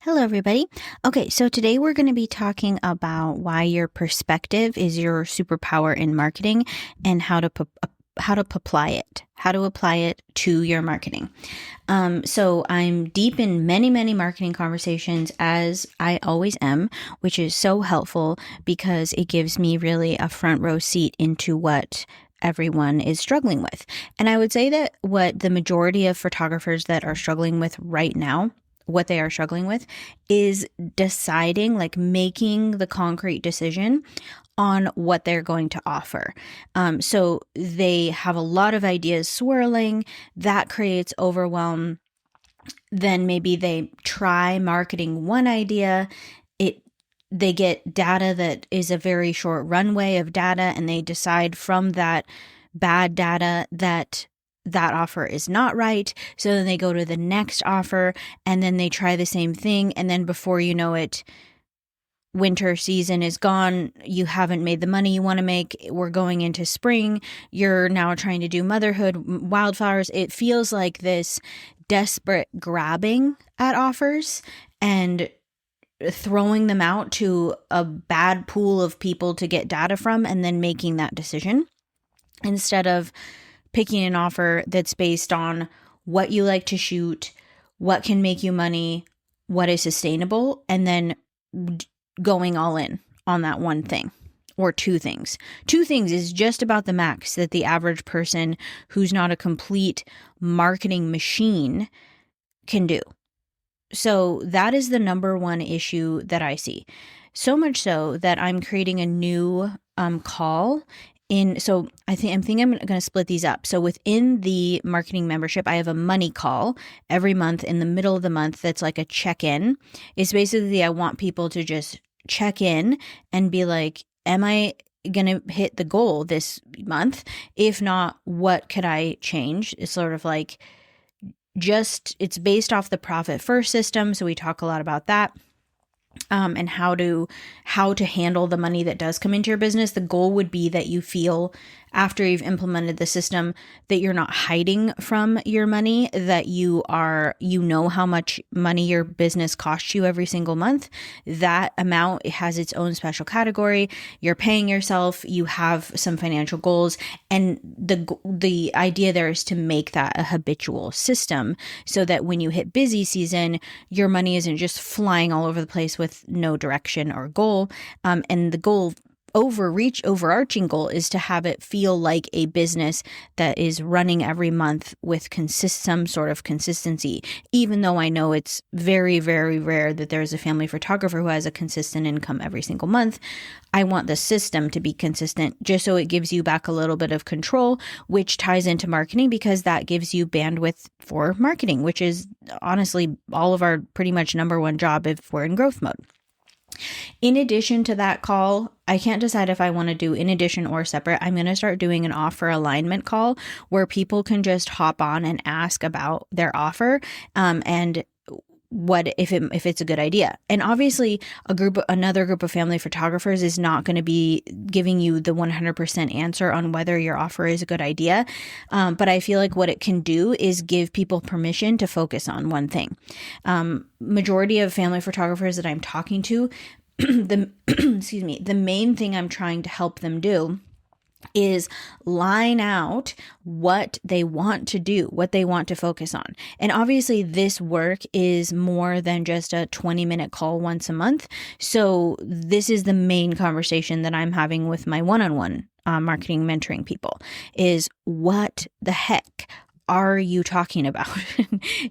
Hello, everybody. Okay, so today we're going to be talking about why your perspective is your superpower in marketing and how to apply it to your marketing. So I'm deep in many marketing conversations, as I always am, which is so helpful because it gives me really a front row seat into what everyone is struggling with. And I would say that what the majority of photographers that are struggling with right now, what they are struggling with is deciding, like making the concrete decision on what they're going to offer. So they have a lot of ideas swirling. That creates overwhelm. Then maybe they try marketing one idea. They get data that is a very short runway of data, and they decide from that bad data that offer is not right. So then they go to the next offer, and then they try the same thing. And then before you know it, winter season is gone. You haven't made the money you want to make. We're going into spring. You're now trying to do motherhood, wildflowers. It feels like this desperate grabbing at offers and throwing them out to a bad pool of people to get data from, and then making that decision instead of picking an offer that's based on what you like to shoot, what can make you money, what is sustainable, and then going all in on that one thing or two things. Two things is just about the max that the average person who's not a complete marketing machine can do. So that is the number one issue that I see. So much so that I'm creating a new call in. So I'm going to split these up. So within the marketing membership, I have a money call every month in the middle of the month. That's like a check-in. It's basically, I want people to just check in and be like, am I going to hit the goal this month? If not, what could I change? It's sort of like, it's based off the profit first system. So we talk a lot about that. And how to handle the money that does come into your business. The goal would be that you feel, after you've implemented the system, that you're not hiding from your money, that you know how much money your business costs you every single month. That amount has its own special category. You're paying yourself, you have some financial goals, and the idea there is to make that a habitual system so that when you hit busy season, your money isn't just flying all over the place with no direction or goal. And the goal, overarching goal, is to have it feel like a business that is running every month with some sort of consistency. Even though I know it's very, very rare that there's a family photographer who has a consistent income every single month, I want the system to be consistent just so it gives you back a little bit of control, which ties into marketing because that gives you bandwidth for marketing, which is honestly all of our pretty much number one job if we're in growth mode. In addition to that call, I can't decide if I want to do in addition or separate. I'm going to start doing an offer alignment call where people can just hop on and ask about their offer, and what if it's a good idea. And obviously another group of family photographers is not going to be giving you the 100% answer on whether your offer is a good idea. But I feel like what it can do is give people permission to focus on one thing. Majority of family photographers that I'm talking to, the main thing I'm trying to help them do is line out what they want to do, what they want to focus on. And obviously this work is more than just a 20-minute call once a month. So this is the main conversation that I'm having with my one-on-one marketing mentoring people is, what the heck are you talking about?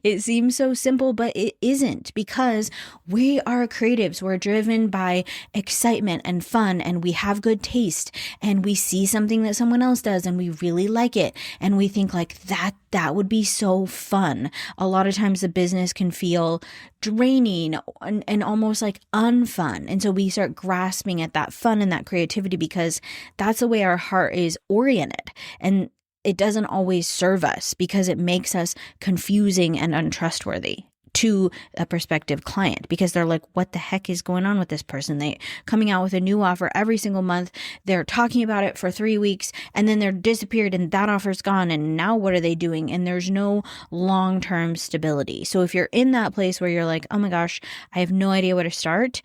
It seems so simple, but it isn't, because we are creatives. We're driven by excitement and fun, and we have good taste, and we see something that someone else does and we really like it. And we think like that would be so fun. A lot of times the business can feel draining and almost like unfun. And so we start grasping at that fun and that creativity because that's the way our heart is oriented. And it doesn't always serve us because it makes us confusing and untrustworthy to a prospective client, because they're like, what the heck is going on with this person? They coming out with a new offer every single month. They're talking about it for 3 weeks and then they're disappeared and that offer's gone. And now what are they doing? And there's no long-term stability. So if you're in that place where you're like, oh my gosh, I have no idea where to start,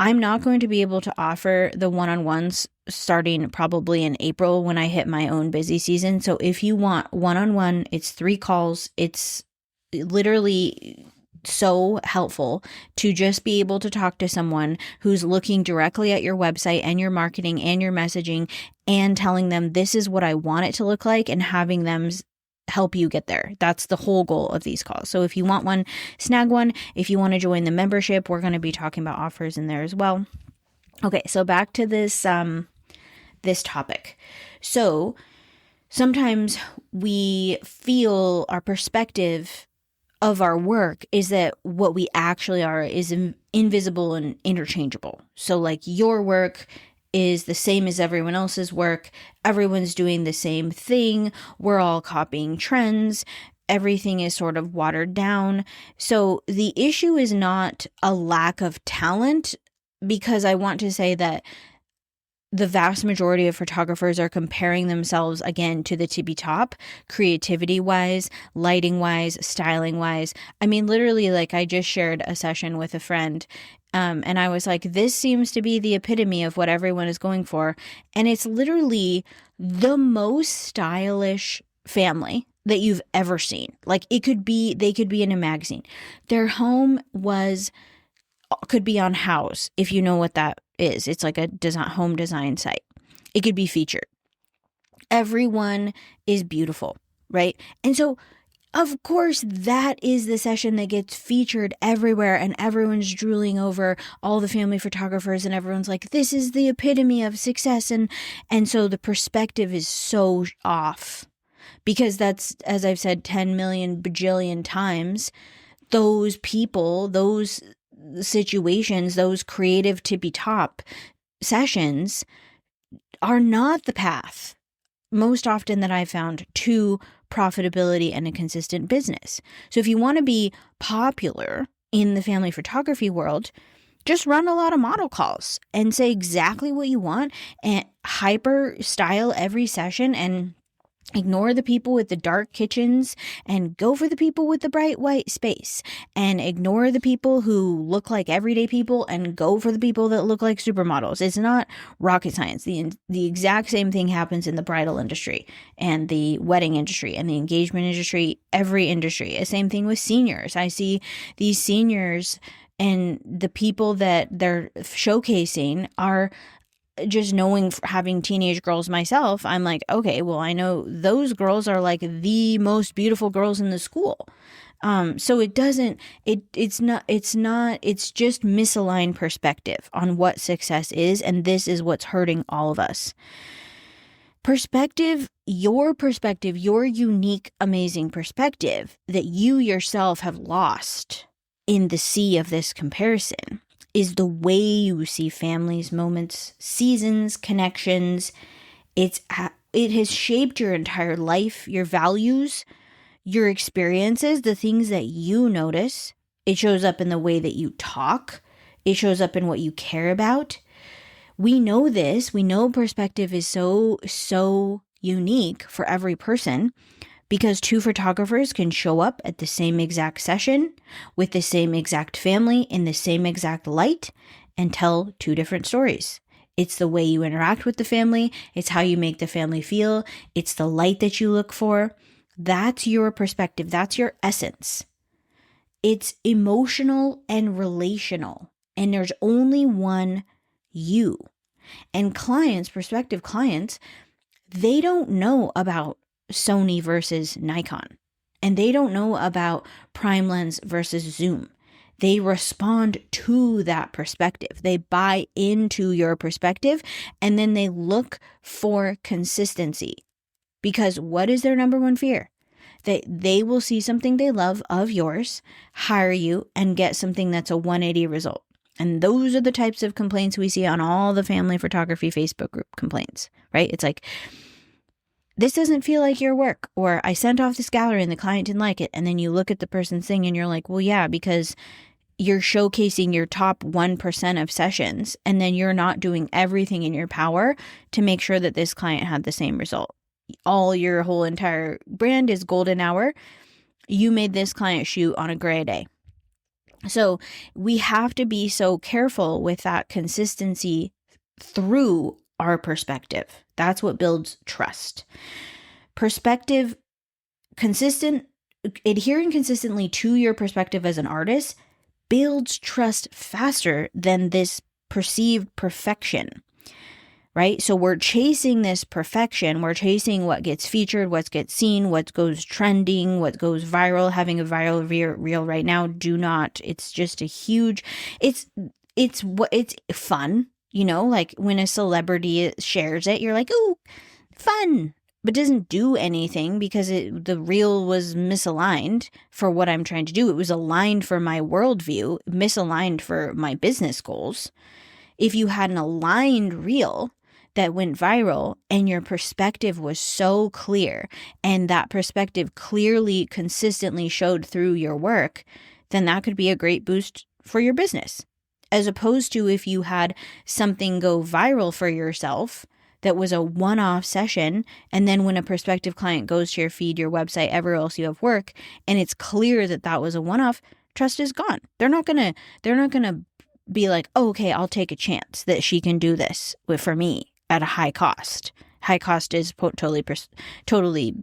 I'm not going to be able to offer the one-on-ones starting probably in April when I hit my own busy season. So if you want one-on-one, it's 3 calls. It's literally so helpful to just be able to talk to someone who's looking directly at your website and your marketing and your messaging and telling them this is what I want it to look like and having them help you get there. That's the whole goal of these calls. So if you want one, snag one. If you want to join the membership, we're going to be talking about offers in there as well. Okay, so back to this this topic. So sometimes we feel our perspective of our work is that what we actually are is invisible and interchangeable. So like your work is the same as everyone else's work. Everyone's doing the same thing. We're all copying trends. Everything is sort of watered down. So the issue is not a lack of talent, because I want to say that the vast majority of photographers are comparing themselves again to the tippy top, creativity wise, lighting wise, styling wise. I mean, literally, like I just shared a session with a friend, and I was like, this seems to be the epitome of what everyone is going for. And it's literally the most stylish family that you've ever seen. Like they could be in a magazine. Their home could be on House, if you know what that is. It's like a home design site. It could be featured. Everyone is beautiful, right? And so, of course, that is the session that gets featured everywhere and everyone's drooling over all the family photographers and everyone's like, this is the epitome of success. And so the perspective is so off, because that's, as I've said 10 million bajillion times, those people, those situations, those creative tippy top sessions are not the path most often that I've found to profitability and a consistent business. So if you want to be popular in the family photography world, just run a lot of model calls and say exactly what you want and hyper style every session and ignore the people with the dark kitchens and go for the people with the bright white space, and ignore the people who look like everyday people and go for the people that look like supermodels. It's not rocket science. The exact same thing happens in the bridal industry and the wedding industry and the engagement industry, every industry. The same thing with seniors. I see these seniors and the people that they're showcasing are just knowing, having teenage girls myself, I'm like, okay, well, I know those girls are like the most beautiful girls in the school. So it's just misaligned perspective on what success is. And this is what's hurting all of us. Perspective, your unique, amazing perspective that you yourself have lost in the sea of this comparison, is the way you see families, moments, seasons, connections. It has shaped your entire life, your values, your experiences, the things that you notice. It shows up in the way that you talk. It shows up in what you care about. We know this. We know perspective is so unique for every person, because 2 photographers can show up at the same exact session with the same exact family in the same exact light and tell 2 different stories. It's the way you interact with the family. It's how you make the family feel. It's the light that you look for. That's your perspective. That's your essence. It's emotional and relational. And there's only one you. And clients, prospective clients, they don't know about Sony versus Nikon, and they don't know about prime lens versus zoom. They respond to that perspective. They buy into your perspective, and then they look for consistency, because what is their number one fear? That they will see something they love of yours, hire you, and get something that's a 180 result. And those are the types of complaints we see on all the family photography Facebook group complaints, right? It's like, this doesn't feel like your work, or I sent off this gallery and the client didn't like it. And then you look at the person's thing and you're like, well, yeah, because you're showcasing your top 1% of sessions, and then you're not doing everything in your power to make sure that this client had the same result. Your whole entire brand is golden hour. You made this client shoot on a gray day. So we have to be so careful with that consistency through our perspective. That's what builds trust. Perspective, adhering consistently to your perspective as an artist builds trust faster than this perceived perfection, right? So we're chasing this perfection. We're chasing what gets featured, what gets seen, what goes trending, what goes viral. Having a viral reel right now, it's just a huge, it's fun, like when a celebrity shares it, you're like, ooh, fun, but doesn't do anything because the reel was misaligned for what I'm trying to do. It was aligned for my worldview, misaligned for my business goals. If you had an aligned reel that went viral and your perspective was so clear and that perspective clearly, consistently showed through your work, then that could be a great boost for your business. As opposed to if you had something go viral for yourself that was a one-off session, and then when a prospective client goes to your feed, your website, everywhere else you have work, and it's clear that that was a one-off, trust is gone. They're not gonna be like, oh, okay, I'll take a chance that she can do this for me at a high cost. High cost is totally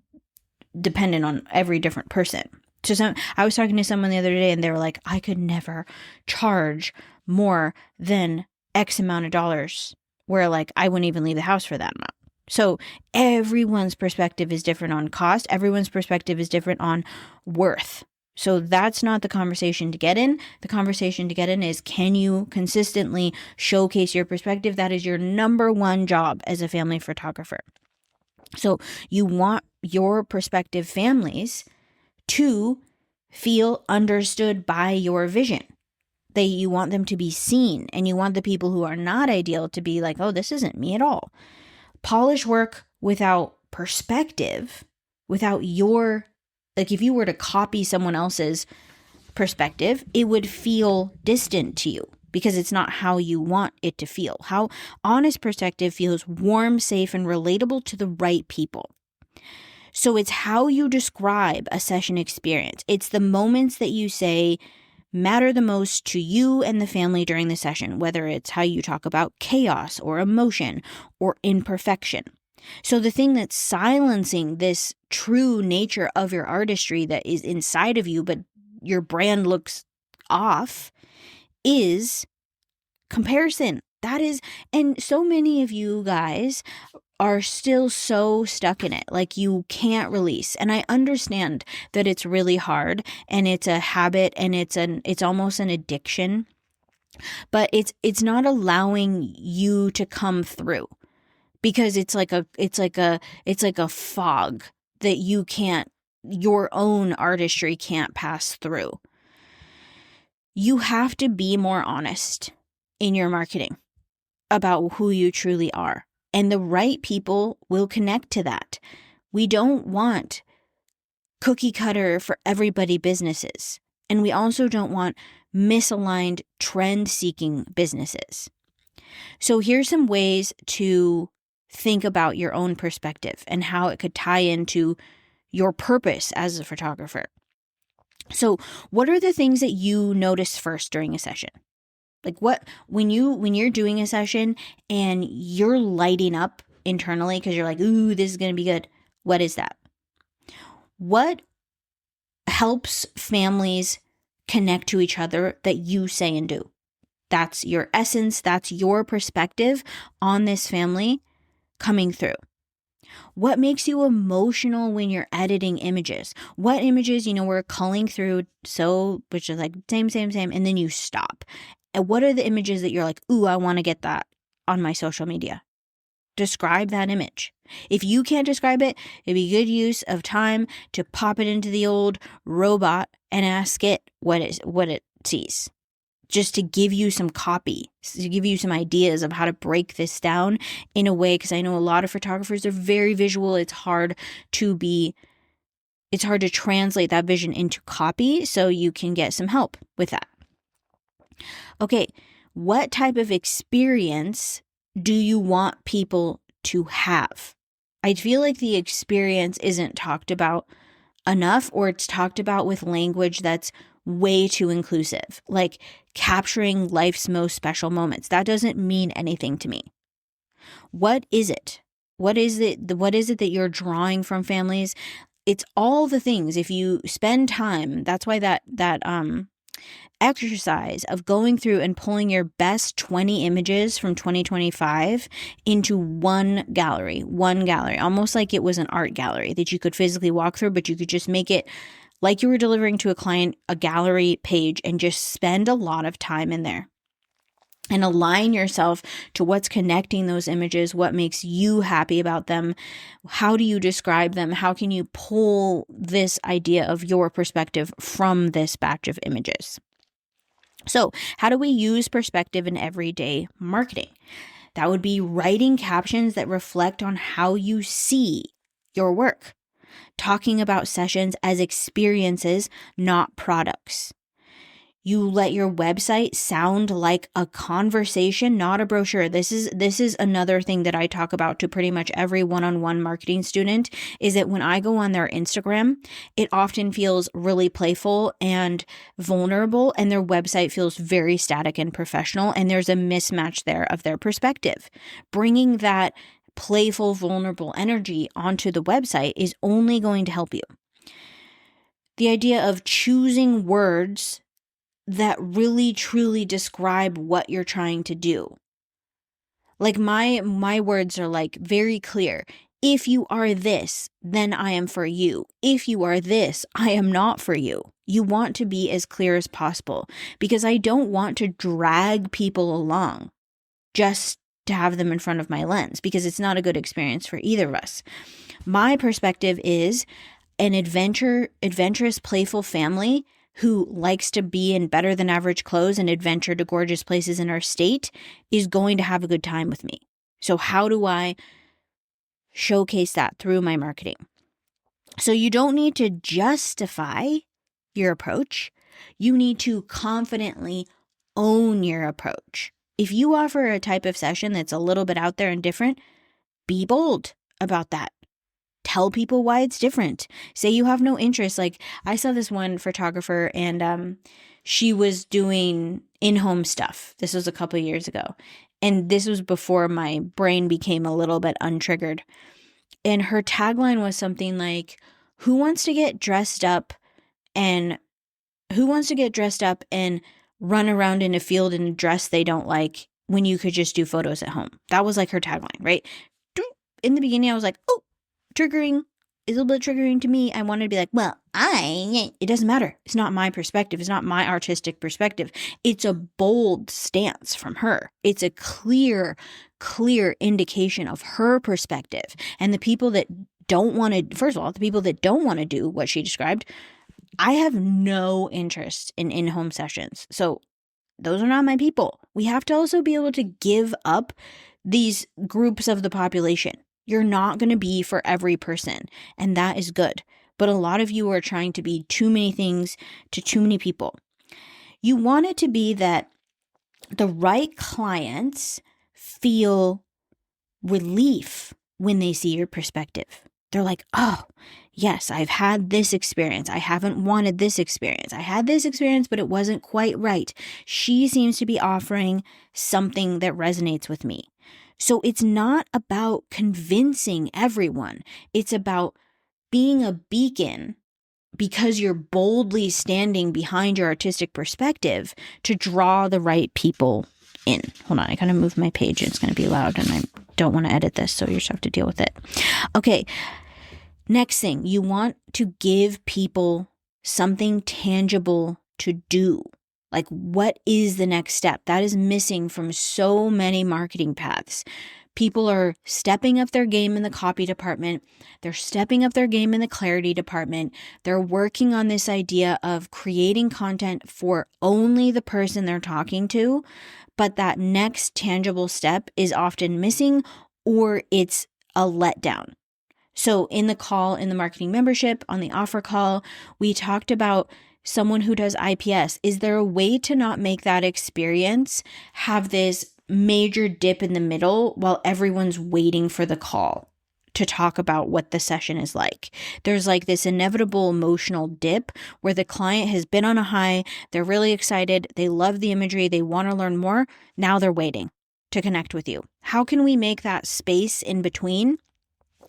dependent on every different person. So I was talking to someone the other day and they were like, I could never charge more than X amount of dollars, where like I wouldn't even leave the house for that amount. So everyone's perspective is different on cost. Everyone's perspective is different on worth. So that's not the conversation to get in. The conversation to get in is, can you consistently showcase your perspective? That is your number one job as a family photographer. So you want your prospective families to feel understood by your vision. You want them to be seen, and you want the people who are not ideal to be like, oh, this isn't me at all. Polish work without perspective, without if you were to copy someone else's perspective, it would feel distant to you because it's not how you want it to feel. How honest perspective feels warm, safe, and relatable to the right people. So it's how you describe a session experience. It's the moments that you say matter the most to you and the family during the session, whether it's how you talk about chaos or emotion or imperfection. So the thing that's silencing this true nature of your artistry that is inside of you, but your brand looks off, is comparison. And so many of you guys are still so stuck in it, like you can't release. And I understand that it's really hard and it's a habit and it's almost an addiction, but it's not allowing you to come through because it's like a fog that your own artistry can't pass through. You have to be more honest in your marketing about who you truly are. And the right people will connect to that. We don't want cookie cutter for everybody businesses. And we also don't want misaligned trend-seeking businesses. So here's some ways to think about your own perspective and how it could tie into your purpose as a photographer. So what are the things that you notice first during a session? Like when you're doing a session and you're lighting up internally because you're like, ooh, this is going to be good. What is that? What helps families connect to each other that you say and do? That's your essence. That's your perspective on this family coming through. What makes you emotional when you're editing images? What images, we're culling through, which is like same, and then you stop. And what are the images that you're like, ooh, I want to get that on my social media? Describe that image. If you can't describe it, it'd be good use of time to pop it into the old robot and ask it what it sees. just to give you some copy, to give you some ideas of how to break this down in a way, because I know a lot of photographers are very visual. It's hard to translate that vision into copy, so you can get some help with that. Okay, what type of experience do you want people to have? I feel like the experience isn't talked about enough, or it's talked about with language that's way too inclusive, like capturing life's most special moments. That doesn't mean anything to me. What is it? What is it that you're drawing from families? It's all the things. If you spend time, that's why that exercise of going through and pulling your best 20 images from 2025 into one gallery, almost like it was an art gallery that you could physically walk through, but you could just make it like you were delivering to a client a gallery page and just spend a lot of time in there. And align yourself to what's connecting those images, what makes you happy about them, how do you describe them, how can you pull this idea of your perspective from this batch of images. So how do we use perspective in everyday marketing? That would be writing captions that reflect on how you see your work, talking about sessions as experiences, not products. You let your website sound like a conversation, not a brochure. This is another thing that I talk about to pretty much every one-on-one marketing student, is that when I go on their Instagram, it often feels really playful and vulnerable, and their website feels very static and professional, and there's a mismatch there of their perspective. Bringing that playful, vulnerable energy onto the website is only going to help you. The idea of choosing words that really truly describe what you're trying to do. Like my words are like very clear. If you are this, then I am for you. If you are this, I am not for you. You want to be as clear as possible, because I don't want to drag people along just to have them in front of my lens, because it's not a good experience for either of us. My perspective is an adventurous, playful family who likes to be in better than average clothes and adventure to gorgeous places in our state is going to have a good time with me. So how do I showcase that through my marketing? So you don't need to justify your approach. You need to confidently own your approach. If you offer a type of session that's a little bit out there and different, be bold about that. Tell people why it's different. Say you have no interest. Like I saw this one photographer, and she was doing in-home stuff. This was a couple of years ago. And this was before my brain became a little bit untriggered. And her tagline was something like, who wants to get dressed up and run around in a field in a dress they don't like when you could just do photos at home? That was like her tagline, right? In the beginning, I was like, oh, triggering, is a little bit triggering to me. I wanted to be like, well, it doesn't matter. It's not my perspective. It's not my artistic perspective. It's a bold stance from her. It's a clear indication of her perspective. And the people that don't want to, first of all, the people that don't want to do what she described, I have no interest in in-home sessions. So those are not my people. We have to also be able to give up these groups of the population. You're not going to be for every person, and that is good. But a lot of you are trying to be too many things to too many people. You want it to be that the right clients feel relief when they see your perspective. They're like, oh, yes, I've had this experience. I haven't wanted this experience. I had this experience, but it wasn't quite right. She seems to be offering something that resonates with me. So it's not about convincing everyone. It's about being a beacon, because you're boldly standing behind your artistic perspective to draw the right people in. Hold on, I kind of moved my page. It's going to be loud and I don't want to edit this, so you just have to deal with it. Okay, next thing, you want to give people something tangible to do. Like, what is the next step? That is missing from so many marketing paths. People are stepping up their game in the copy department. They're stepping up their game in the clarity department. They're working on this idea of creating content for only the person they're talking to. But that next tangible step is often missing, or it's a letdown. So in the call, in the marketing membership, on the offer call, we talked about someone who does IPS. Is there a way to not make that experience have this major dip in the middle while everyone's waiting for the call to talk about what the session is like? There's like this inevitable emotional dip where the client has been on a high, they're really excited, they love the imagery, they want to learn more. Now they're waiting to connect with you. How can we make that space in between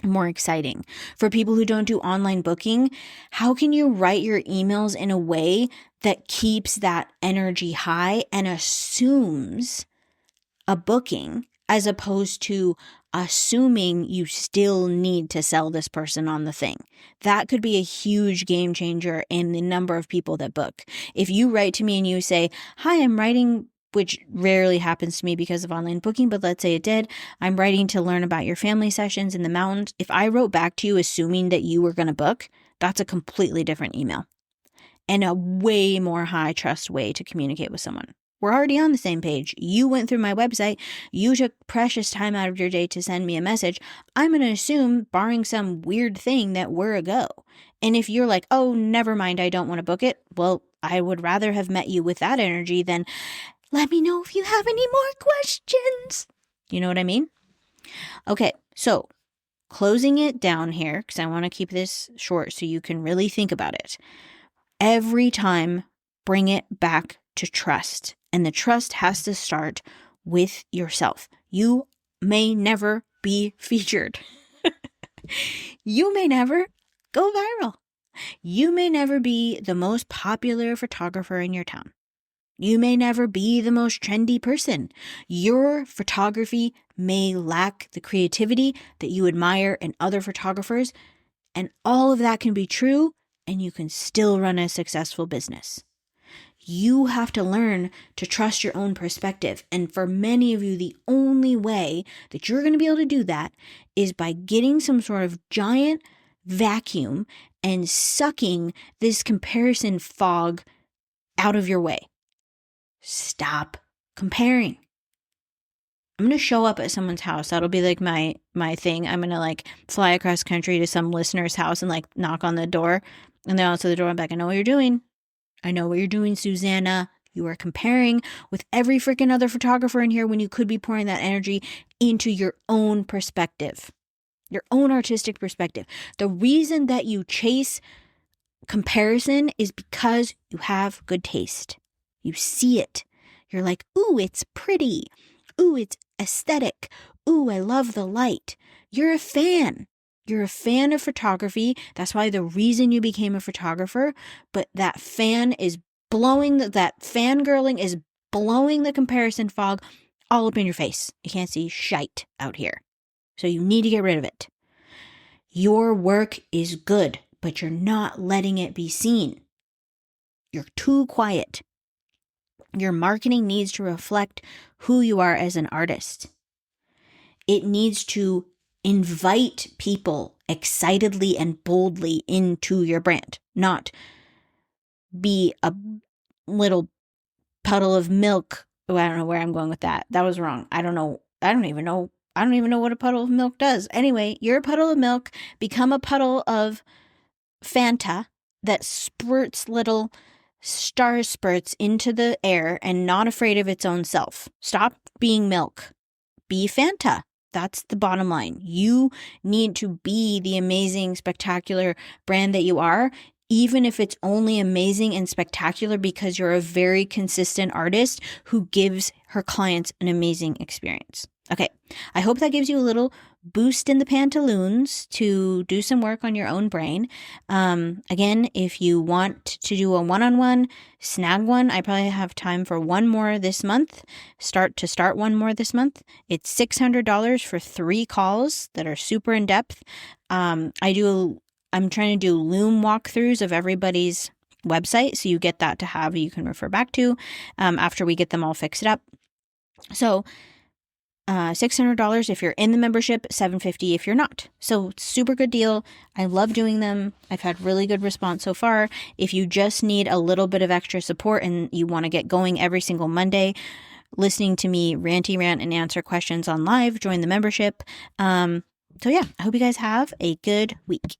more exciting? For people who don't do online booking, how can you write your emails in a way that keeps that energy high and assumes a booking as opposed to assuming you still need to sell this person on the thing? That could be a huge game changer in the number of people that book. If you write to me and you say, "Hi, I'm writing," which rarely happens to me because of online booking, but let's say it did, "I'm writing to learn about your family sessions in the mountains." If I wrote back to you assuming that you were going to book, that's a completely different email and a way more high trust way to communicate with someone. We're already on the same page. You went through my website. You took precious time out of your day to send me a message. I'm going to assume, barring some weird thing, that we're a go. And if you're like, "Oh, never mind, I don't want to book it," well, I would rather have met you with that energy than, "Let me know if you have any more questions." You know what I mean? Okay, so closing it down here, because I want to keep this short so you can really think about it. Every time, bring it back to trust. And the trust has to start with yourself. You may never be featured. You may never go viral. You may never be the most popular photographer in your town. You may never be the most trendy person. Your photography may lack the creativity that you admire in other photographers, and all of that can be true, and you can still run a successful business. You have to learn to trust your own perspective. And for many of you, the only way that you're going to be able to do that is by getting some sort of giant vacuum and sucking this comparison fog out of your way. Stop comparing. I'm going to show up at someone's house. That'll be like my thing. I'm going to like fly across country to some listener's house and like knock on the door. And they'll answer the door. I'm like, "I know what you're doing. I know what you're doing, Susanna. You are comparing with every freaking other photographer in here when you could be pouring that energy into your own perspective, your own artistic perspective." The reason that you chase comparison is because you have good taste. You see it. You're like, "Ooh, it's pretty. Ooh, it's aesthetic. Ooh, I love the light." You're a fan. You're a fan of photography. That's why the reason you became a photographer. But that fan is blowing, that fangirling is blowing the comparison fog all up in your face. You can't see shite out here. So you need to get rid of it. Your work is good, but you're not letting it be seen. You're too quiet. Your marketing needs to reflect who you are as an artist. It needs to invite people excitedly and boldly into your brand, not be a little puddle of milk. Oh, I don't know where I'm going with that. That was wrong. I don't even know what a puddle of milk does. Anyway, you're a puddle of milk. Become a puddle of Fanta that spurts little star spurts into the air and not afraid of its own self. Stop being milk. Be Fanta. That's the bottom line. You need to be the amazing, spectacular brand that you are, even if it's only amazing and spectacular because you're a very consistent artist who gives her clients an amazing experience. Okay, I hope that gives you a little boost in the pantaloons to do some work on your own brain. Again, if you want to do a one-on-one, snag one. I probably have time for one more this month. Start one more this month. It's $600 for 3 calls that are super in depth. I'm trying to do Loom walkthroughs of everybody's website, so you get that to have you can refer back to after we get them all fixed up. So $600 if you're in the membership, $750 if you're not. So super good deal. I love doing them. I've had really good response so far. If you just need a little bit of extra support and you want to get going every single Monday, listening to me ranty rant and answer questions on live, join the membership. So yeah, I hope you guys have a good week.